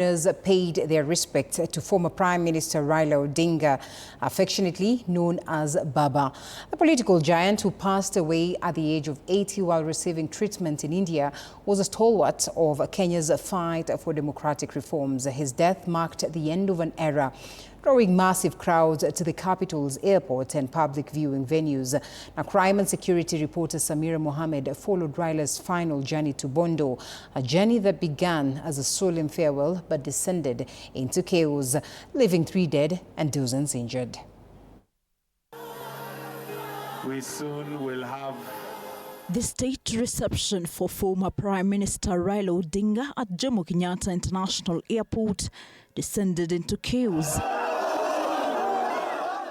Paid their respect to former Prime Minister Raila Odinga, affectionately known as Baba. The political giant, who passed away at the age of 80 while receiving treatment in India, was a stalwart of Kenya's fight for democratic reforms. His death marked the end of an era, drawing massive crowds to the capital's airport and public viewing venues. Now, crime and security reporter Samira Mohammed followed Raila's final journey to Bondo, a journey that began as a solemn farewell but descended into chaos, leaving 3 dead and dozens injured. We soon will have the state reception for former Prime Minister Raila Odinga at Jomo Kenyatta International Airport descended into chaos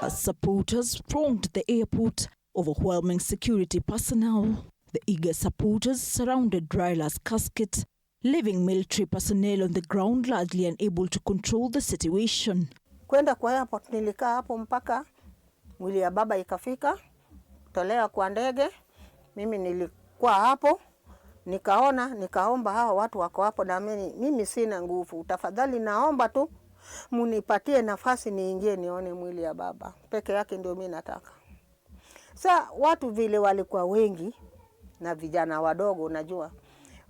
as supporters thronged the airport, overwhelming security personnel. The eager supporters surrounded Raila's casket, leaving military personnel on the ground largely unable to control the situation. Kwenda kwa airport nilikaa hapo mpaka mwili ya baba ikafika, tolea kwa ndege. Mimi nilikuwa hapo, nikaomba hao watu wako hapo na mimi sina nguvu. Tafadhali naomba tu munipatie nafasi niingie nione mwili ya baba. Peke yake ndio mimi nataka. Sasa watu vile walikuwa wengi na vijana wadogo, unajua.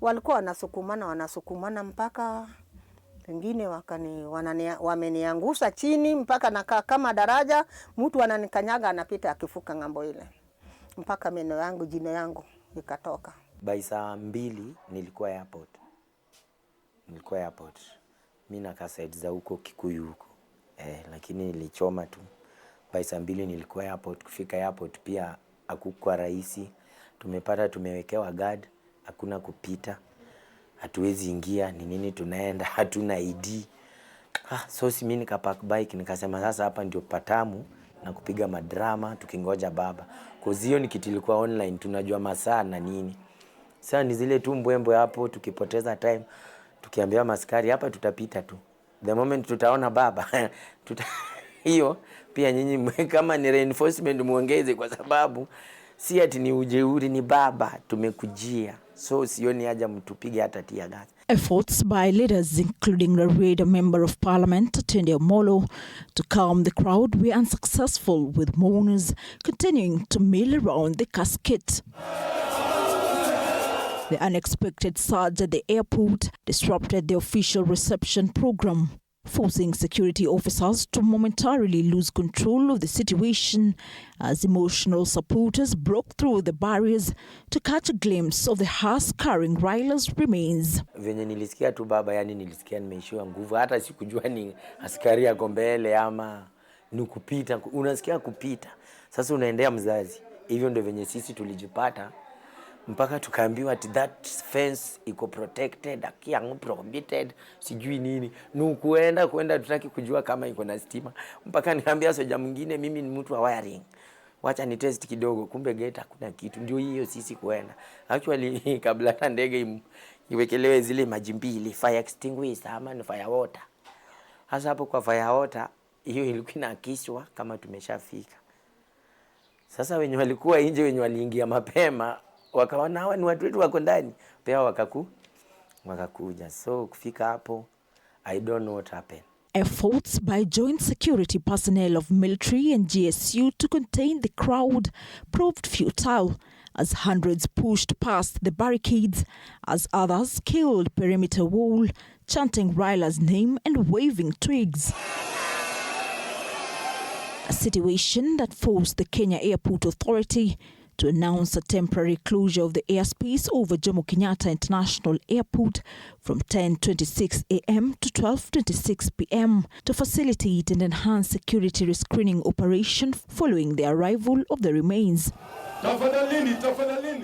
Walikuwa wanasukumana mpaka wengine wameniangusha chini mpaka nakaa kama daraja, mtu ananikanyaga anapita akifuka ngambo ile. Mpaka meno yangu, jino yangu ikatoka. By saa 2 nilikuwa airport. Mimi nakaa side za huko Kikuyu huko. Lakini nilichoma tu. By saa 2 nilikuwa airport. Kufika airport pia hakukuwa rahisi. Tumewekewa guard, hakuna kupita. Hatuwezi ingia, ni nini tunaenda, hatuna ID. So mimi nikapark bike nikasema sasa hapa ndio patamu na kupiga madrama tukingoja baba. Cause hiyo ni kitu ilikuwa online, tunajua masaa na nini. Sasa ni zile tu mbwembwe hapo, tukipoteza time, tukiambia maskari hapa tutapita tu. The moment tutaona baba, hiyo pia nyinyi kama ni reinforcement muongeze, kwa sababu si ati ni ujeuri, ni baba tumekujia. So sioni haja mtupige hata tia gas. Efforts by leaders including Raila, Member of Parliament Tende Omolo, to calm the crowd were unsuccessful, with mourners continuing to mill around the casket. The unexpected surge at the airport disrupted the official reception program, forcing security officers to momentarily lose control of the situation as emotional supporters broke through the barriers to catch a glimpse of the hearse carrying Raila's remains. Venye nilisikia tu baba, yani nilisikia nimeishiwa nguvu, hata sikujua ni askari yako mbele ama ni kupita. Unasikia kupita, sasa unaendea mzazi. Hivyo ndio venye sisi tulijipata mpaka tukaambiwa that fence iko protected, akiangu prohibited, sijui nini. Kuenda tutaki kujua kama iko na stima. Mpaka niambia soja mwingine, mimi ni mtu wa wiring, wacha ni test kidogo, kumbe gate hakuna kitu. Ndio hiyo sisi kuenda. Actually kabla hata ndege iwekelewe zile maji mbili, fire extinguisher ama ni fire water. Hasa hapo kwa fire water, hiyo ilikuwa inaakishwa kama tumeshafika. Sasa wenye walikuwa nje, wenye waliingia mapema, wakaona hawa ni watu wetu wako ndani, pia wakakuja. So kufika hapo, I don't know what happened. Efforts by joint security personnel of military and GSU to contain the crowd proved futile, as hundreds pushed past the barricades, as others scaled perimeter wall, chanting Raila's name and waving twigs. A situation that forced the Kenya Airport Authority to announce a temporary closure of the airspace over Jomo Kenyatta International Airport from 10:26 a.m. to 12:26 p.m. to facilitate and enhance security rescreening operation following the arrival of the remains.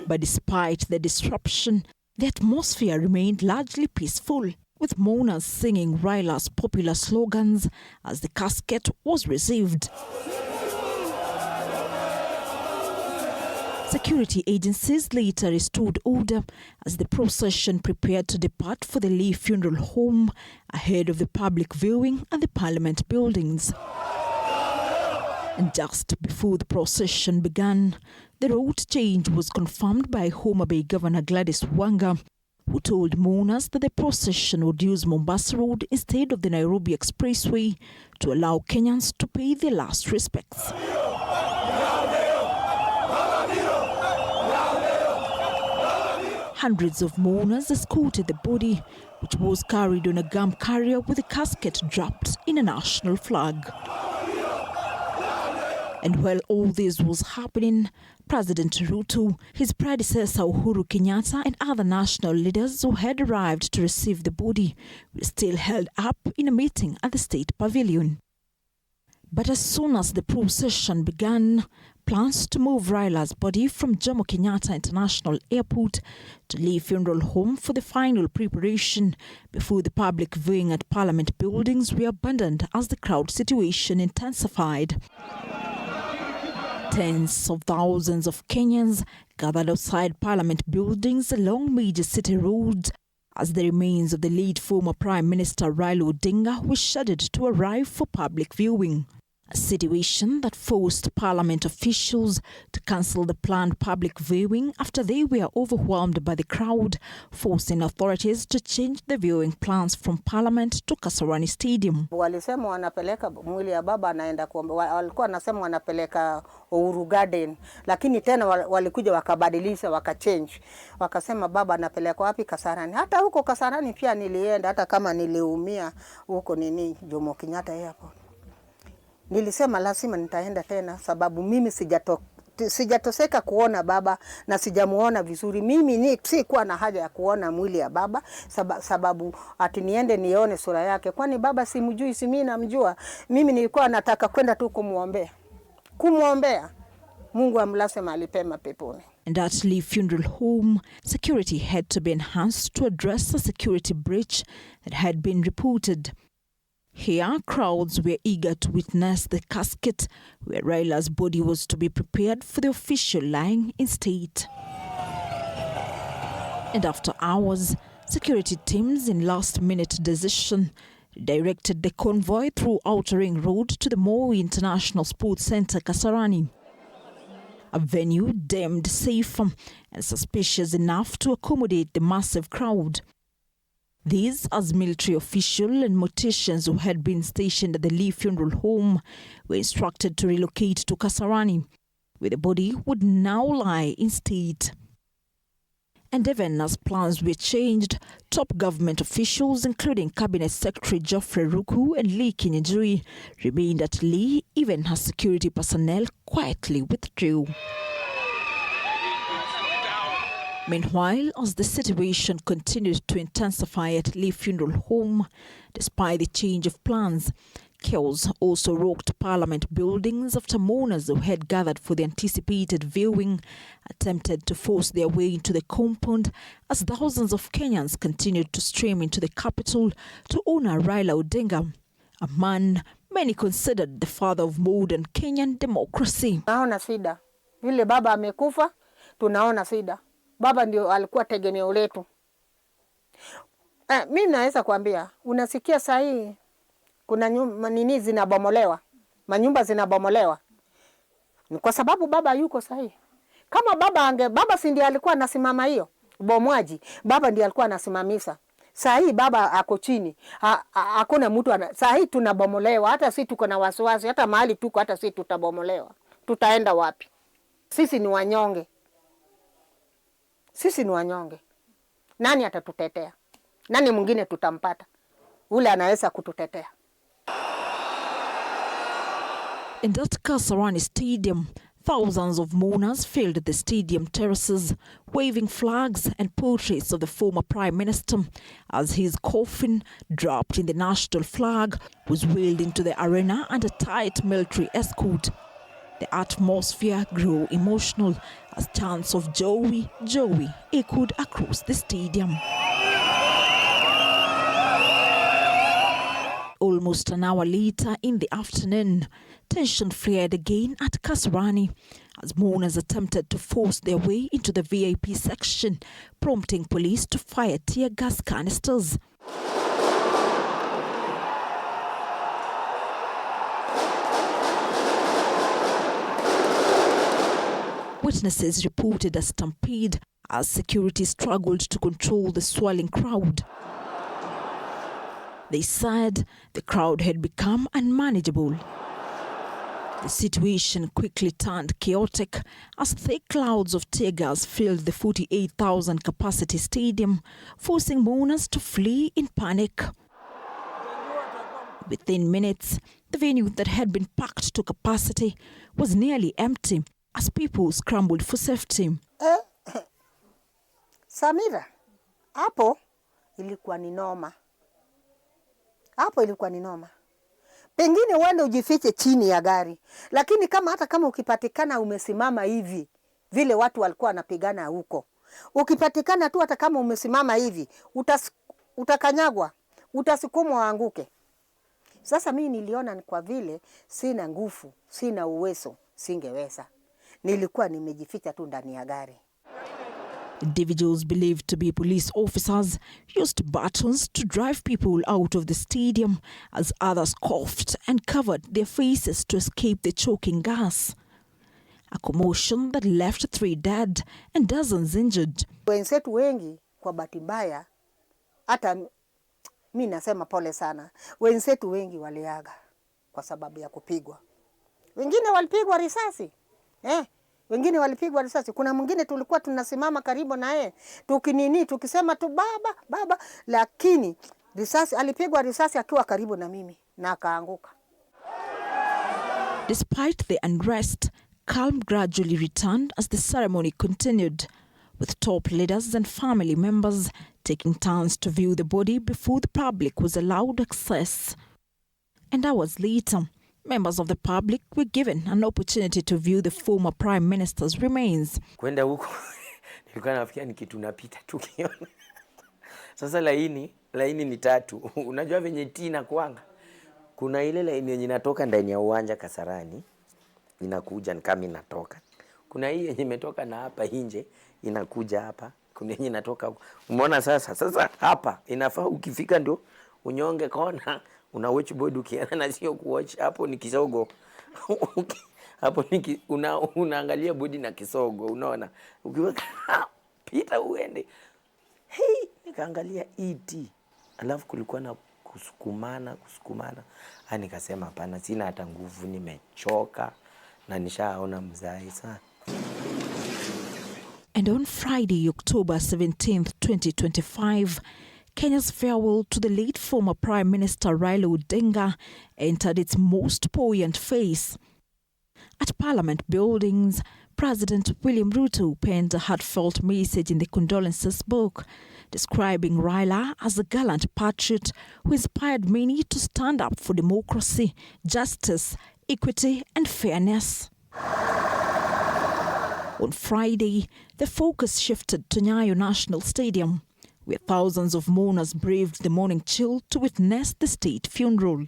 But despite the disruption, the atmosphere remained largely peaceful, with mourners singing Raila's popular slogans as the casket was received. Security agencies later restored order as the procession prepared to depart for the Lee Funeral Home ahead of the public viewing at the Parliament buildings. And just before the procession began, the route change was confirmed by Homa Bay Governor Gladys Wanga, who told mourners that the procession would use Mombasa Road instead of the Nairobi Expressway to allow Kenyans to pay their last respects. Hundreds of mourners escorted the body, which was carried on a gum carrier with a casket draped in a national flag. And while all this was happening, President Ruto, his predecessor Uhuru Kenyatta and other national leaders who had arrived to receive the body were still held up in a meeting at the State Pavilion. But as soon as the procession began, plans to move Raila's body from Jomo Kenyatta International Airport to Lee Funeral Home for the final preparation before the public viewing at Parliament buildings were abandoned as the crowd situation intensified. Tens of thousands of Kenyans gathered outside Parliament buildings along major city roads as the remains of the late former Prime Minister Raila Odinga were scheduled to arrive for public viewing. A situation that forced Parliament officials to cancel the planned public viewing after they were overwhelmed by the crowd, forcing authorities to change the viewing plans from Parliament to Kasarani Stadium. Walisema wanapeleka mwili ya baba anaenda kuomba. Walikuwa wanasema wanapeleka Uhuru Garden, lakini tena walikuja wakabadilisha wakachange. Wakasema baba anapeleka wapi? Kasarani. Hata huko Kasarani pia nilienda, hata kama niliumia huko Jomo Kenyatta Airport. Nilisema lazima nitaenda tena sababu mimi sijatoseka kuona baba na sijamuona vizuri. Mimi sikuwa na haja ya kuona mwili ya baba sababu ati niende nione sura yake. Kwani baba simjui, si mimi namjua. Mimi nilikuwa nataka kwenda tu kumuombea. Mungu amlase mahali pema peponi. And at Lee Funeral Home, security had to be enhanced to address a security breach that had been reported. Here, crowds were eager to witness the casket where Raila's body was to be prepared for the official lying in state. And after hours, security teams in last-minute decision directed the convoy through Outer Ring Road to the Moi International Sports Centre, Kasarani, a venue deemed safe and suspicious enough to accommodate the massive crowd. These, as military officials and morticians who had been stationed at the Lee Funeral Home, were instructed to relocate to Kasarani, where the body would now lie in state. And even as plans were changed, top government officials, including Cabinet Secretary Geoffrey Ruku and Lee Kinyanjui, remained at Lee, even as security personnel quietly withdrew. Meanwhile, as the situation continued to intensify at Lee Funeral Home, despite the change of plans, chaos also rocked Parliament buildings after mourners who had gathered for the anticipated viewing attempted to force their way into the compound as thousands of Kenyans continued to stream into the capital to honor Raila Odinga, a man many considered the father of modern Kenyan democracy. Tunaona shida. Vile baba amekufa, tunaona shida. Baba ndio alikuwa tegemeo letu. Mimi naweza kuambia, unasikia saa hii kuna nini zinabomolewa. Manyumba zinabomolewa. Ni kwa sababu baba yuko saa hii. Kama baba si ndiye alikuwa anasimama hiyo bomwaji, baba ndiye alikuwa anasimamisha. Saa hii baba ako chini. Hakuna mtu saa hii tunabomolewa, hata sisi tuko na wasiwasi, hata mahali tuko hata sisi tutabomolewa. Tutaenda wapi? Sisi ni wanyonge. Sisi ni wanyonge. Nani atatutetea? Nani mwingine tutampata? Ule anaweza kututetea. And at Kasarani Stadium, thousands of mourners filled the stadium terraces, waving flags and portraits of the former Prime Minister as his coffin, draped in the national flag, was wheeled into the arena under tight military escort. The atmosphere grew emotional as chants of "Joey, Joey" echoed across the stadium. Almost an hour later in the afternoon, tension flared again at Kasarani as mourners attempted to force their way into the VIP section, prompting police to fire tear gas canisters. Witnesses reported a stampede as security struggled to control the swelling crowd. They said the crowd had become unmanageable. The situation quickly turned chaotic as thick clouds of tear gas filled the 48,000 capacity stadium, forcing mourners to flee in panic. Within minutes, the venue that had been packed to capacity was nearly empty as people scrambled for safety. Samira, hapo ilikuwa ni noma. Hapo ilikuwa ni noma. Pengine uende ujifiche chini ya gari. Lakini hata kama ukipatikana umesimama hivi, vile watu walikuwa wanapigana huko. Ukipatikana tu hata kama umesimama hivi, utakanyagwa, utasukumwa uanguke. Sasa mimi niliona kwa vile sina nguvu, sina uwezo, singeweza. Nilikuwa nimejificha tu ndani ya gari. Individuals believed to be police officers used batons to drive people out of the stadium as others coughed and covered their faces to escape the choking gas. A commotion that left 3 dead and dozens injured. Wenzetu wengi kwa bahati mbaya, hata mimi nasema pole sana. Wenzetu wengi waliaga kwa sababu ya kupigwa. Wengine walipigwa risasi. Wengine walipigwa risasi. Kuna mwingine tulikuwa tunasimama karibu na yeye. Tukisema tu baba, baba, lakini risasi alipigwa risasi akiwa karibu na mimi na akaanguka. Despite the unrest, calm gradually returned as the ceremony continued, with top leaders and family members taking turns to view the body before the public was allowed access. And hours later, members of the public were given an opportunity to view the former Prime Minister's remains. Kwenda huko nilikuwa nafikia ni kitu napita tu kiona. Sasa laini ni 3. Unajua venye tina kwanga. Kuna ile laini yenye inatoka ndani ya uwanja Kasarani, inakuja ni kama inatoka. Kuna hii yenye imetoka na hapa nje inakuja hapa. Kuna yenye inatoka. Umeona sasa hapa inafaa ukifika ndio unyonge kona. Una watch board ukiana na sio kuwatch hapo ni kisogo. Hapo ni unaangalia bodi na kisogo, unaona. Ukiweka pita uende. Nikaangalia ET. Alafu kulikuwa na kusukumana. Nikasema hapana, sina hata nguvu, nimechoka na nishaona mzai sana. And on Friday, October 17th, 2025, Kenya's farewell to the late former Prime Minister Raila Odinga entered its most poignant phase. At Parliament buildings, President William Ruto penned a heartfelt message in the condolences book, describing Raila as a gallant patriot who inspired many to stand up for democracy, justice, equity and fairness. On Friday, the focus shifted to Nyayo National Stadium, where thousands of mourners braved the morning chill to witness the state funeral.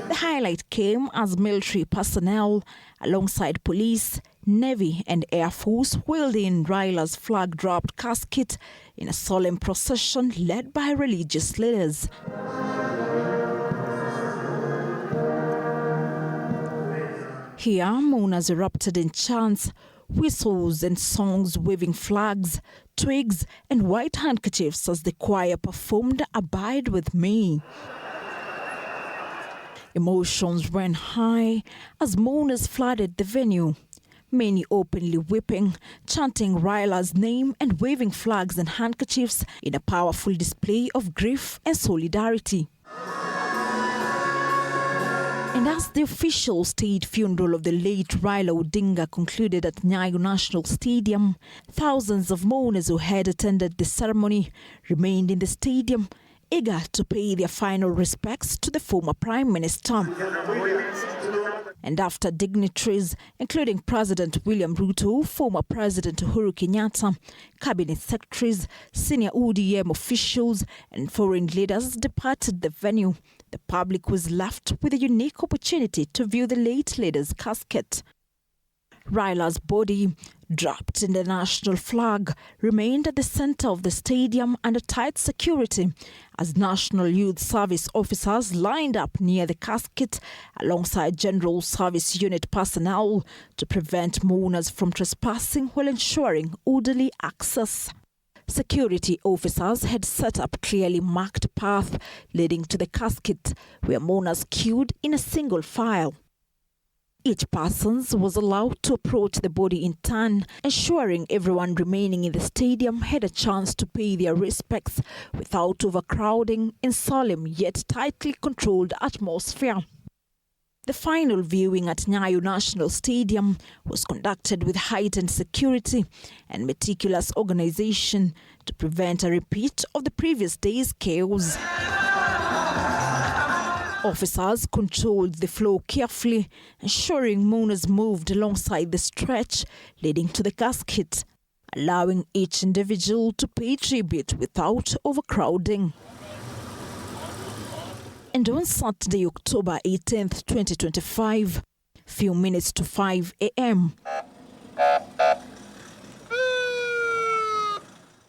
The highlight came as military personnel, alongside police, Navy and Air Force, wheeled in Raila's flag-dropped casket in a solemn procession led by religious leaders. Here, mourners erupted in chants, whistles and songs, waving flags, twigs and white handkerchiefs as the choir performed Abide With Me. Emotions ran high as mourners flooded the venue, many openly weeping, chanting Raila's name and waving flags and handkerchiefs in a powerful display of grief and solidarity. And as the official state funeral of the late Raila Odinga concluded at Nyayo National Stadium, thousands of mourners who had attended the ceremony remained in the stadium, eager to pay their final respects to the former Prime Minister. And after dignitaries, including President William Ruto, former President Uhuru Kenyatta, cabinet secretaries, senior ODM officials, and foreign leaders departed the venue, the public was left with a unique opportunity to view the late leader's casket. Raila's body, draped in the national flag, remained at the center of the stadium under tight security as National Youth Service officers lined up near the casket alongside General Service Unit personnel to prevent mourners from trespassing while ensuring orderly access. Security officers had set up clearly marked path leading to the casket where mourners queued in a single file. Each person was allowed to approach the body in turn, ensuring everyone remaining in the stadium had a chance to pay their respects without overcrowding in solemn yet tightly controlled atmosphere. The final viewing at Nyayo National Stadium was conducted with heightened security and meticulous organization to prevent a repeat of the previous day's chaos. Officers controlled the flow carefully, ensuring mourners moved alongside the stretch leading to the casket, allowing each individual to pay tribute without overcrowding. And on Saturday, October 18th, 2025, few minutes to 5 a.m.,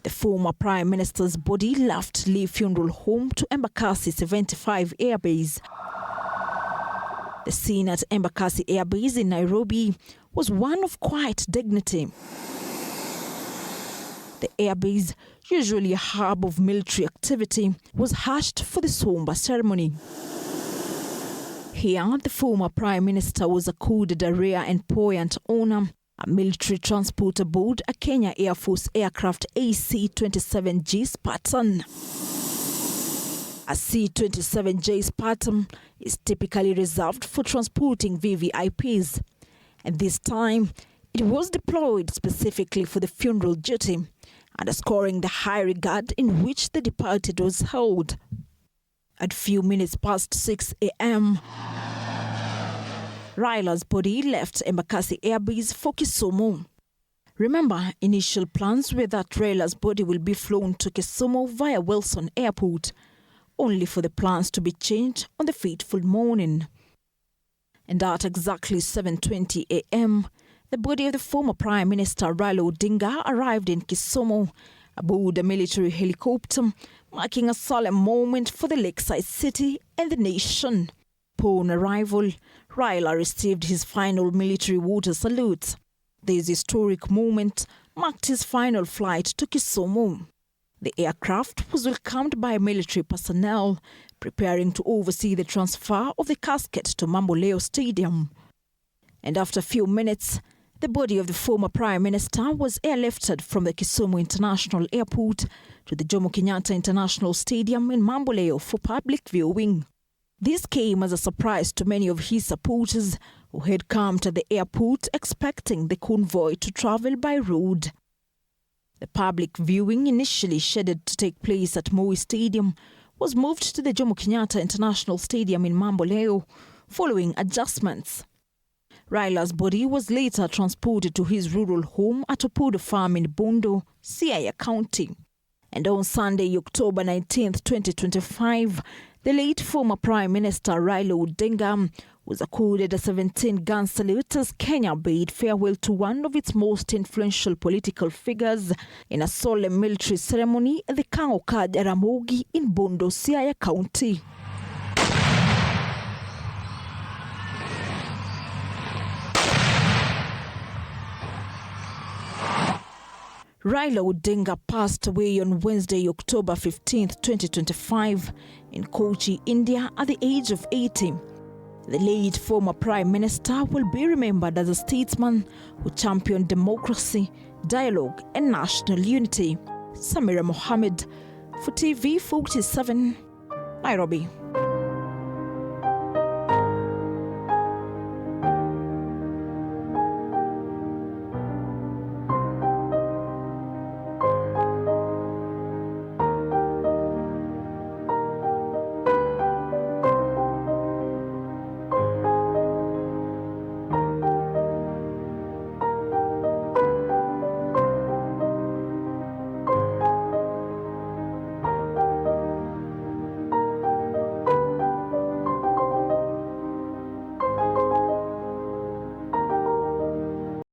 the former Prime Minister's body left Lee Funeral Home to Embakasi 75 Airbase. The scene at Embakasi Airbase in Nairobi was one of quiet dignity. The airbase, usually a hub of military activity, was hushed for the somber ceremony. Here, the former Prime Minister was accorded a rare and poignant honor, a military transport aboard a Kenya Air Force aircraft AC-27J Spartan. A C-27J Spartan is typically reserved for transporting VVIPs, and this time it was deployed specifically for the funeral duty, underscoring the high regard in which the departed was held. At few minutes past 6 a.m., Raila's body left Embakasi Airbase for Kisumu. Remember, initial plans were that Raila's body will be flown to Kisumu via Wilson Airport, only for the plans to be changed on the fateful morning. And at exactly 7:20 a.m., the body of the former Prime Minister Raila Odinga arrived in Kisumu aboard a military helicopter, marking a solemn moment for the lakeside city and the nation. Upon arrival, Raila received his final military water salute. This historic moment marked his final flight to Kisumu. The aircraft was welcomed by military personnel, preparing to oversee the transfer of the casket to Mamboleo Stadium. And after a few minutes, the body of the former Prime Minister was airlifted from the Kisumu International Airport to the Jomo Kenyatta International Stadium in Mamboleo for public viewing. This came as a surprise to many of his supporters who had come to the airport expecting the convoy to travel by road. The public viewing, initially scheduled to take place at Moi Stadium, was moved to the Jomo Kenyatta International Stadium in Mamboleo following adjustments. Raila's body was later transported to his rural home at Opodo Farm in Bondo, Siaya County. And on Sunday, October 19th, 2025, the late former Prime Minister Raila Odinga was accorded a 17-gun salute as Kenya bade farewell to one of its most influential political figures in a solemn military ceremony at the Kangoka Jaramogi in Bondo, Siaya County. Raila Odinga passed away on Wednesday, October 15th, 2025 in Kochi, India at the age of 80. The late former Prime Minister will be remembered as a statesman who championed democracy, dialogue and national unity. Samira Mohammed for TV 47, Nairobi.